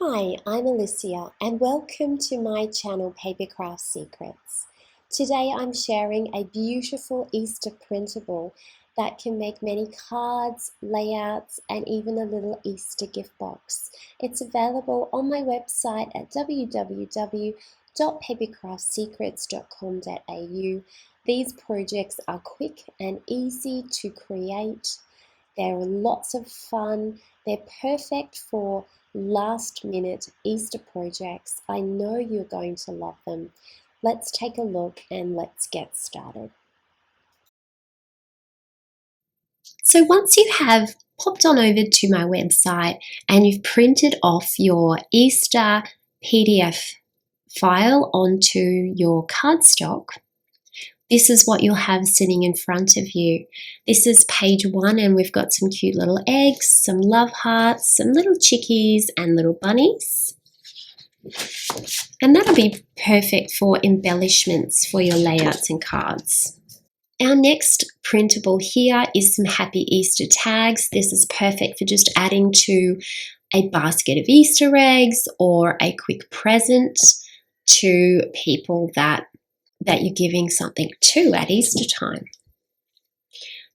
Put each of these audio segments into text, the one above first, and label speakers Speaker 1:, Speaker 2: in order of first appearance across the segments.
Speaker 1: Hi, I'm Alicia and welcome to my channel Papercraft Secrets. Today I'm sharing a beautiful Easter printable that can make many cards, layouts and even a little Easter gift box. It's available on my website at www.papercraftsecrets.com.au. These projects are quick and easy to create. They're lots of fun. They're perfect for last minute Easter projects. I know you're going to love them. Let's take a look and let's get started. So once you have popped on over to my website and you've printed off your Easter PDF file onto your cardstock, this is what you'll have sitting in front of you. This is page 1 and we've got some cute little eggs, some love hearts, some little chickies and little bunnies. And that'll be perfect for embellishments for your layouts and cards. Our next printable here is some Happy Easter tags. This is perfect for just adding to a basket of Easter eggs or a quick present to people that you're giving something to at Easter time.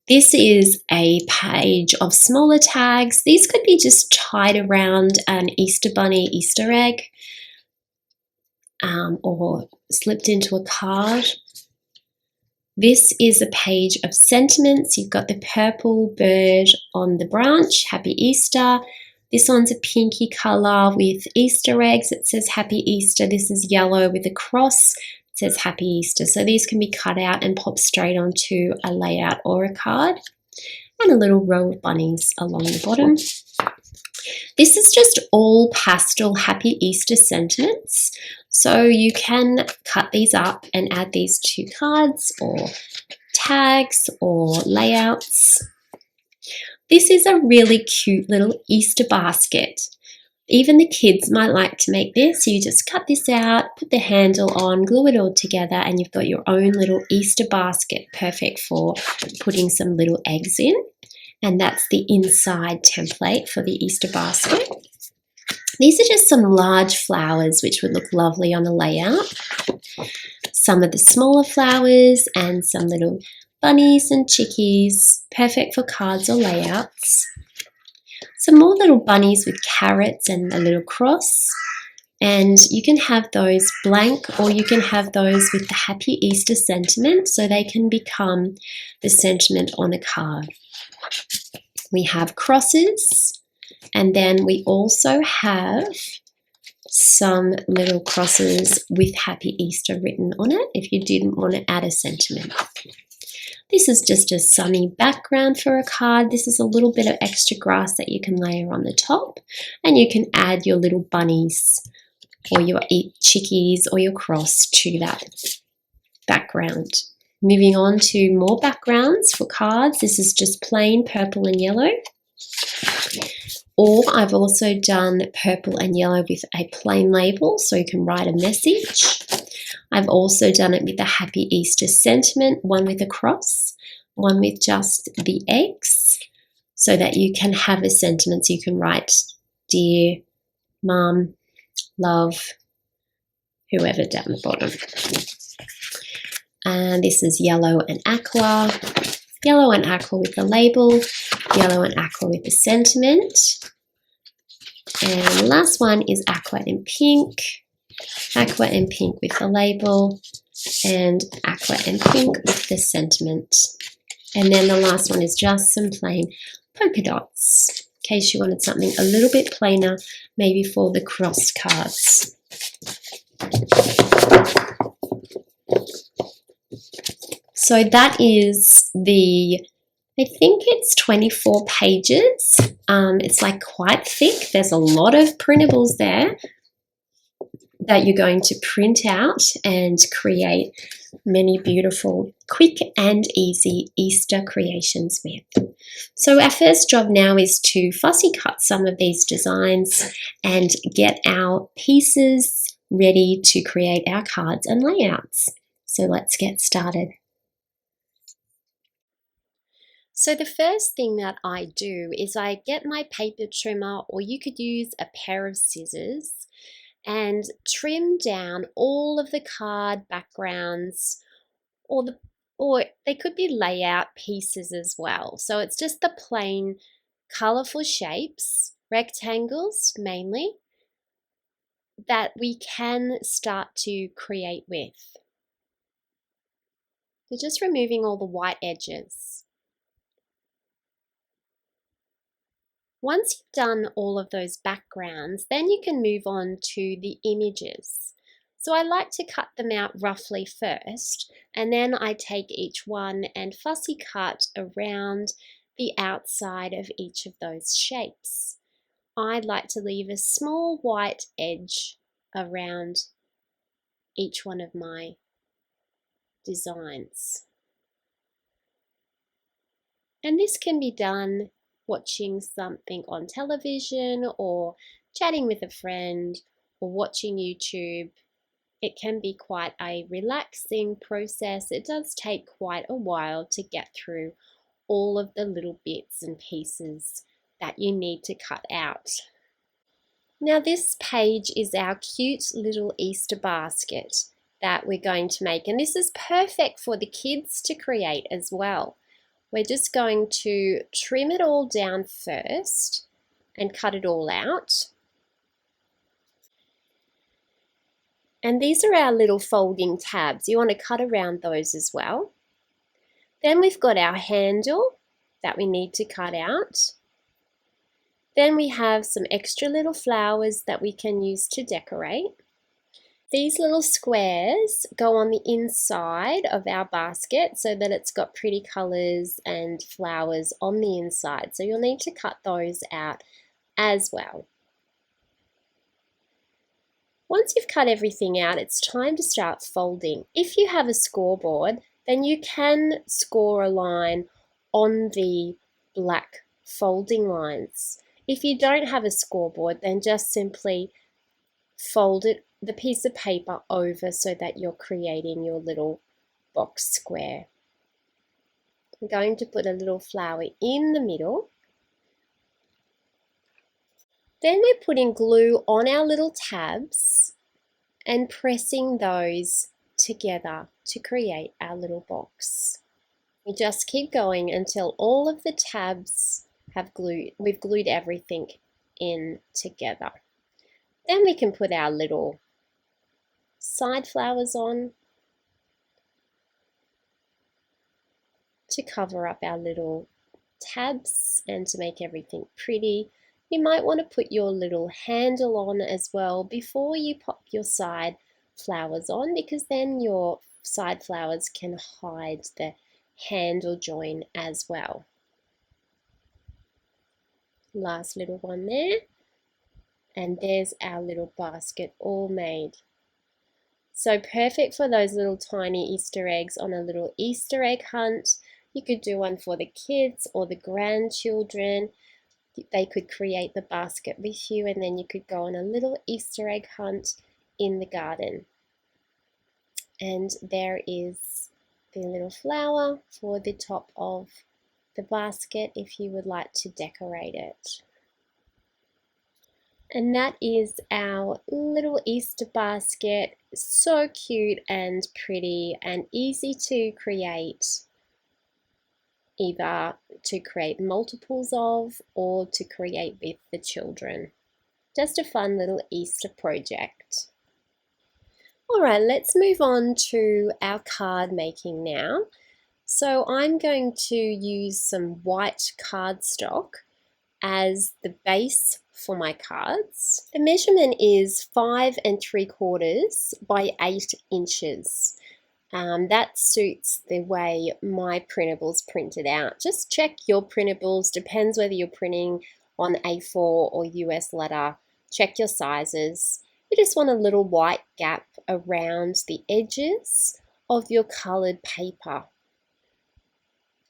Speaker 1: This is a page of smaller tags. These could be just tied around an Easter bunny Easter egg or slipped into a card. This is a page of sentiments. You've got the purple bird on the branch, Happy Easter. This one's a pinky colour with Easter eggs. It says Happy Easter. This is yellow with a cross. It says Happy Easter. So these can be cut out and popped straight onto a layout or a card. And a little row of bunnies along the bottom. This is just all pastel Happy Easter sentiments. So you can cut these up and add these to cards or tags or layouts. This is a really cute little Easter basket. Even the kids might like to make this. You just cut this out, put the handle on, glue it all together, and you've got your own little Easter basket, perfect for putting some little eggs in. And that's the inside template for the Easter basket. These are just some large flowers which would look lovely on a layout. Some of the smaller flowers and some little bunnies and chickies, perfect for cards or layouts. Some more little bunnies with carrots and a little cross. And you can have those blank or you can have those with the Happy Easter sentiment so they can become the sentiment on a card. We have crosses and then we also have some little crosses with Happy Easter written on it if you didn't want to add a sentiment. This is just a sunny background for a card. This is a little bit of extra grass that you can layer on the top and you can add your little bunnies or your chickies or your cross to that background. Moving on to more backgrounds for cards. This is just plain purple and yellow. Or I've also done purple and yellow with a plain label so you can write a message. I've also done it with a Happy Easter sentiment, one with a cross, one with just the eggs, so that you can have a sentiment. So you can write, dear, mum, love, whoever down the bottom. And this is yellow and aqua with the label, yellow and aqua with the sentiment. And the last one is aqua and pink with the label, and aqua and pink with the sentiment. And then the last one is just some plain polka dots, in case you wanted something a little bit plainer, maybe for the cross cards. So that is I think it's 24 pages. It's like quite thick. There's a lot of printables there that you're going to print out and create many beautiful, quick and easy Easter creations with. So our first job now is to fussy cut some of these designs and get our pieces ready to create our cards and layouts. So let's get started. So the first thing that I do is I get my paper trimmer, or you could use a pair of scissors, and trim down all of the card backgrounds, or they could be layout pieces as well. So it's just the plain colorful shapes, rectangles mainly, that we can start to create with. So just removing all the white edges. Once you've done all of those backgrounds, then you can move on to the images. So I like to cut them out roughly first, and then I take each one and fussy cut around the outside of each of those shapes. I'd like to leave a small white edge around each one of my designs. And this can be done watching something on television, or chatting with a friend, or watching YouTube. It can be quite a relaxing process. It does take quite a while to get through all of the little bits and pieces that you need to cut out. Now this page is our cute little Easter basket that we're going to make, and this is perfect for the kids to create as well. We're just going to trim it all down first and cut it all out. And these are our little folding tabs. You want to cut around those as well. Then we've got our handle that we need to cut out. Then we have some extra little flowers that we can use to decorate. These little squares go on the inside of our basket so that it's got pretty colours and flowers on the inside. So you'll need to cut those out as well. Once you've cut everything out, it's time to start folding. If you have a scoreboard, then you can score a line on the black folding lines. If you don't have a scoreboard, then just simply fold the piece of paper over so that you're creating your little box square. I'm going to put a little flower in the middle. Then we're putting glue on our little tabs and pressing those together to create our little box. We just keep going until all of the tabs have glued. We've glued everything in together. Then we can put our little side flowers on to cover up our little tabs and to make everything pretty. You might want to put your little handle on as well before you pop your side flowers on, because then your side flowers can hide the handle join as well. Last little one there, and there's our little basket all made. So perfect for those little tiny Easter eggs on a little Easter egg hunt. You could do one for the kids or the grandchildren. They could create the basket with you, and then you could go on a little Easter egg hunt in the garden. And there is the little flower for the top of the basket if you would like to decorate it. And that is our little Easter basket. So cute and pretty and easy to create, either to create multiples of or to create with the children. Just a fun little Easter project. All right, let's move on to our card making now. So I'm going to use some white cardstock as the base for my cards. The measurement is 5 3/4 by 8 inches. That suits the way my printables printed out. Just check your printables, depends whether you're printing on A4 or US letter. Check your sizes. You just want a little white gap around the edges of your colored paper.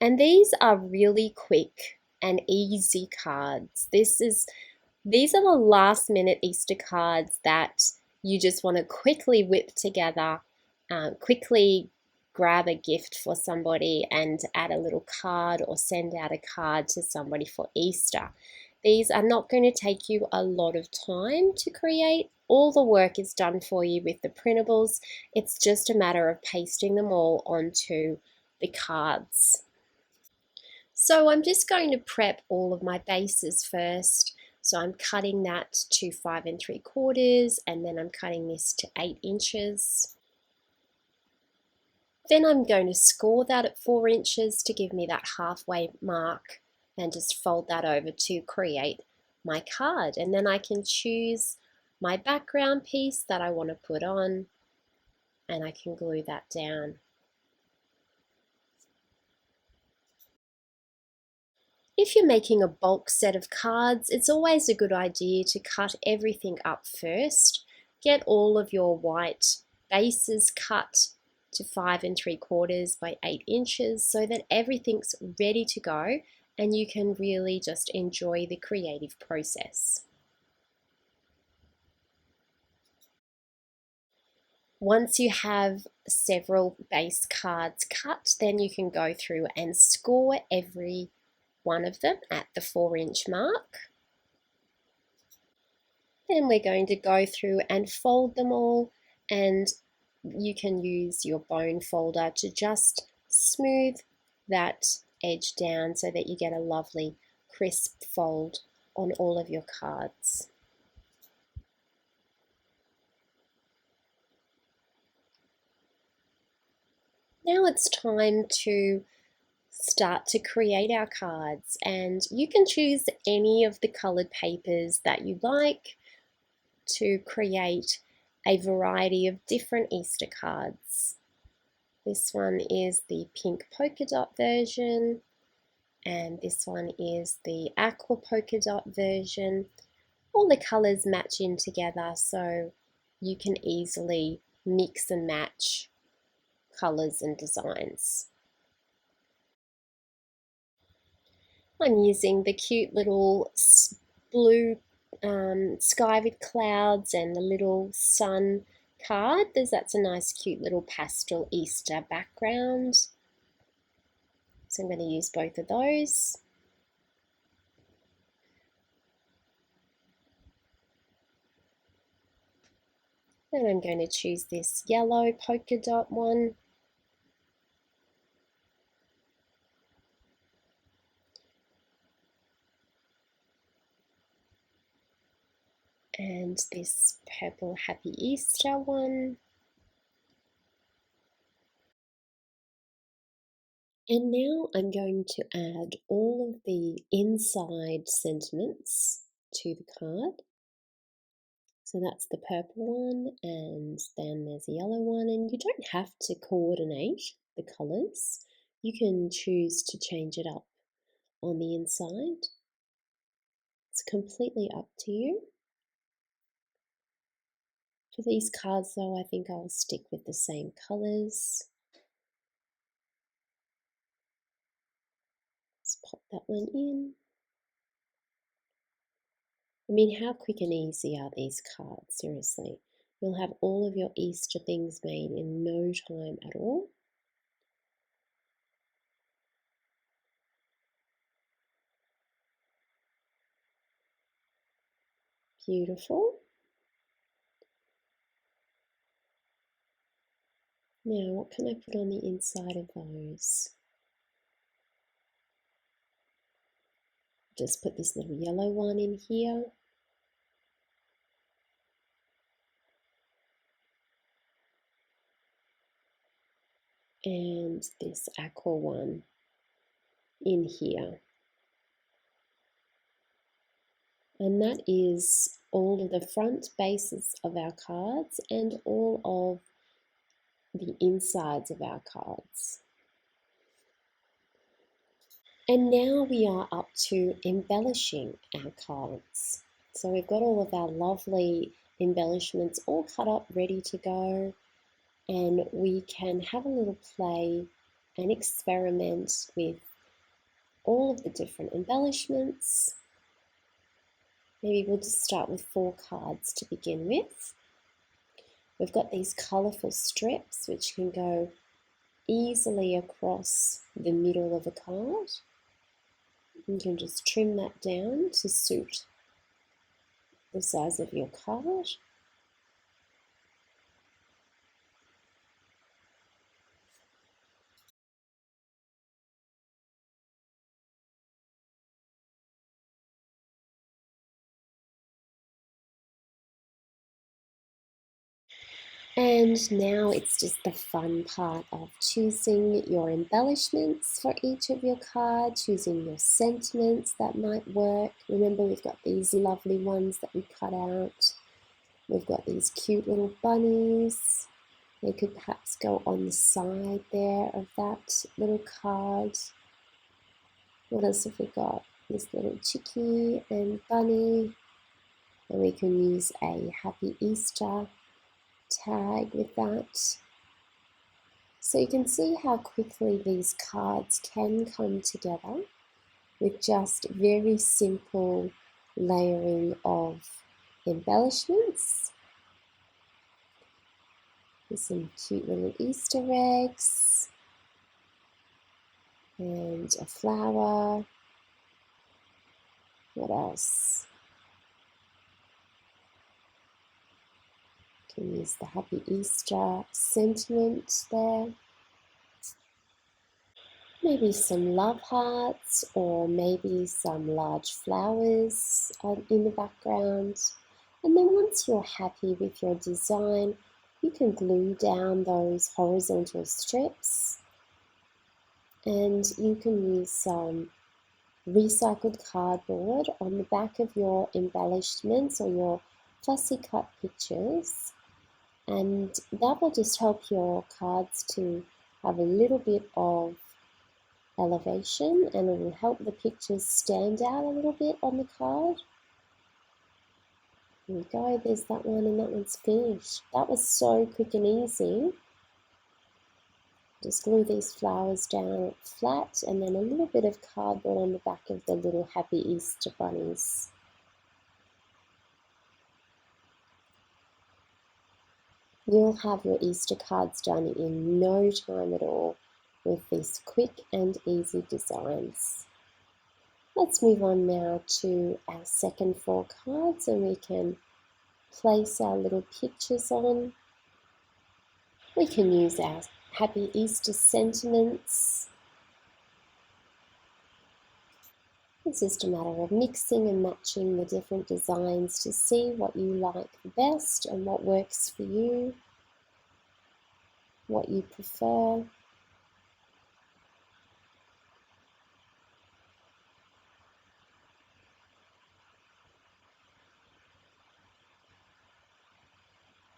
Speaker 1: And these are really quick and easy cards. These are the last minute Easter cards that you just want to quickly whip together, quickly grab a gift for somebody and add a little card or send out a card to somebody for Easter. These are not going to take you a lot of time to create. All the work is done for you with the printables. It's just a matter of pasting them all onto the cards. So I'm just going to prep all of my bases first. So I'm cutting that to 5 3/4, and then I'm cutting this to 8 inches. Then I'm going to score that at 4 inches to give me that halfway mark, and just fold that over to create my card. And then I can choose my background piece that I want to put on, and I can glue that down. If you're making a bulk set of cards, it's always a good idea to cut everything up first. Get all of your white bases cut to 5 3/4 by 8 inches so that everything's ready to go and you can really just enjoy the creative process. Once you have several base cards cut, then you can go through and score every one of them at the 4-inch mark. Then we're going to go through and fold them all, and you can use your bone folder to just smooth that edge down so that you get a lovely crisp fold on all of your cards. Now it's time to start to create our cards, and you can choose any of the colored papers that you like to create a variety of different Easter cards. This one is the pink polka dot version, and this one is the aqua polka dot version. All the colors match in together, so you can easily mix and match colors and designs. I'm using the cute little blue sky with clouds and the little sun card. That's a nice cute little pastel Easter background. So I'm going to use both of those. Then I'm going to choose this yellow polka dot one. And this purple Happy Easter one. And now I'm going to add all of the inside sentiments to the card. So that's the purple one, and then there's a yellow one, and you don't have to coordinate the colours. You can choose to change it up on the inside. It's completely up to you. For these cards though, I think I'll stick with the same colours. Let's pop that one in. I mean, how quick and easy are these cards, seriously? You'll have all of your Easter things made in no time at all. Beautiful. Now, what can I put on the inside of those? Just put this little yellow one in here. And this aqua one in here. And that is all of the front bases of our cards and all of the insides of our cards. And now we are up to embellishing our cards. So we've got all of our lovely embellishments all cut up, ready to go, and we can have a little play and experiment with all of the different embellishments. Maybe we'll just start with 4 cards to begin with. We've got these colourful strips which can go easily across the middle of a card. You can just trim that down to suit the size of your card. And now it's just the fun part of choosing your embellishments for each of your cards, choosing your sentiments that might work. Remember, we've got these lovely ones that we cut out. We've got these cute little bunnies. They could perhaps go on the side there of that little card. What else have we got? This little chickie and bunny. And we can use a Happy Easter tag with that. So you can see how quickly these cards can come together with just very simple layering of embellishments. There's some cute little Easter eggs and a flower. What else? You can use the Happy Easter sentiment there. Maybe some love hearts or maybe some large flowers in the background. And then once you're happy with your design, you can glue down those horizontal strips, and you can use some recycled cardboard on the back of your embellishments or your fussy cut pictures, and that will just help your cards to have a little bit of elevation, and it will help the pictures stand out a little bit on the card. There we go, there's that one, and that one's finished. That was so quick and easy. Just glue these flowers down flat, and then a little bit of cardboard on the back of the little Happy Easter bunnies. You'll have your Easter cards done in no time at all with these quick and easy designs. Let's move on now to our second 4 cards, and we can place our little pictures on. We can use our Happy Easter sentiments. It's just a matter of mixing and matching the different designs to see what you like the best and what works for you, what you prefer.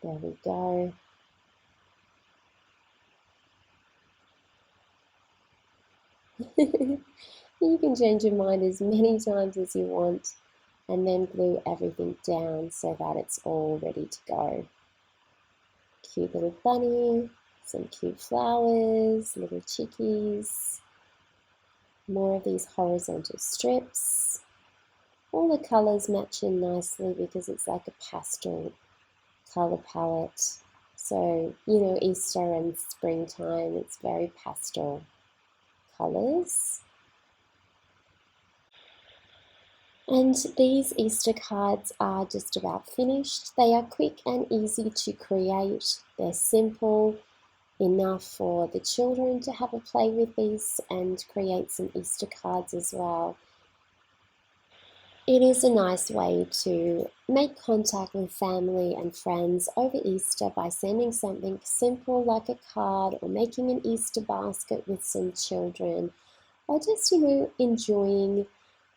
Speaker 1: There we go. You can change your mind as many times as you want and then glue everything down so that it's all ready to go. Cute little bunny, some cute flowers, little chickies, more of these horizontal strips. All the colours match in nicely because it's like a pastel colour palette. So, you know, Easter and springtime, it's very pastel colours. And these Easter cards are just about finished. They are quick and easy to create. They're simple enough for the children to have a play with these and create some Easter cards as well. It is a nice way to make contact with family and friends over Easter by sending something simple like a card, or making an Easter basket with some children, or just, enjoying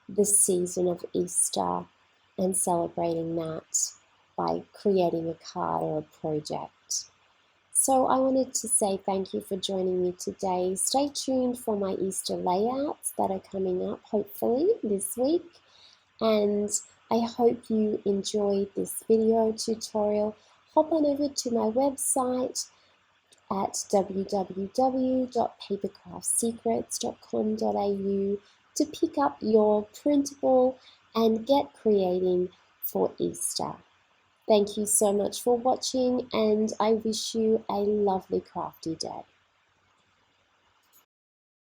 Speaker 1: the season of Easter and celebrating that by creating a card or a project. So I wanted to say thank you for joining me today. Stay tuned for my Easter layouts that are coming up hopefully this week. And I hope you enjoyed this video tutorial. Hop on over to my website at www.papercraftsecrets.com.au to pick up your printable and get creating for Easter. Thank you so much for watching, and I wish you a lovely crafty day.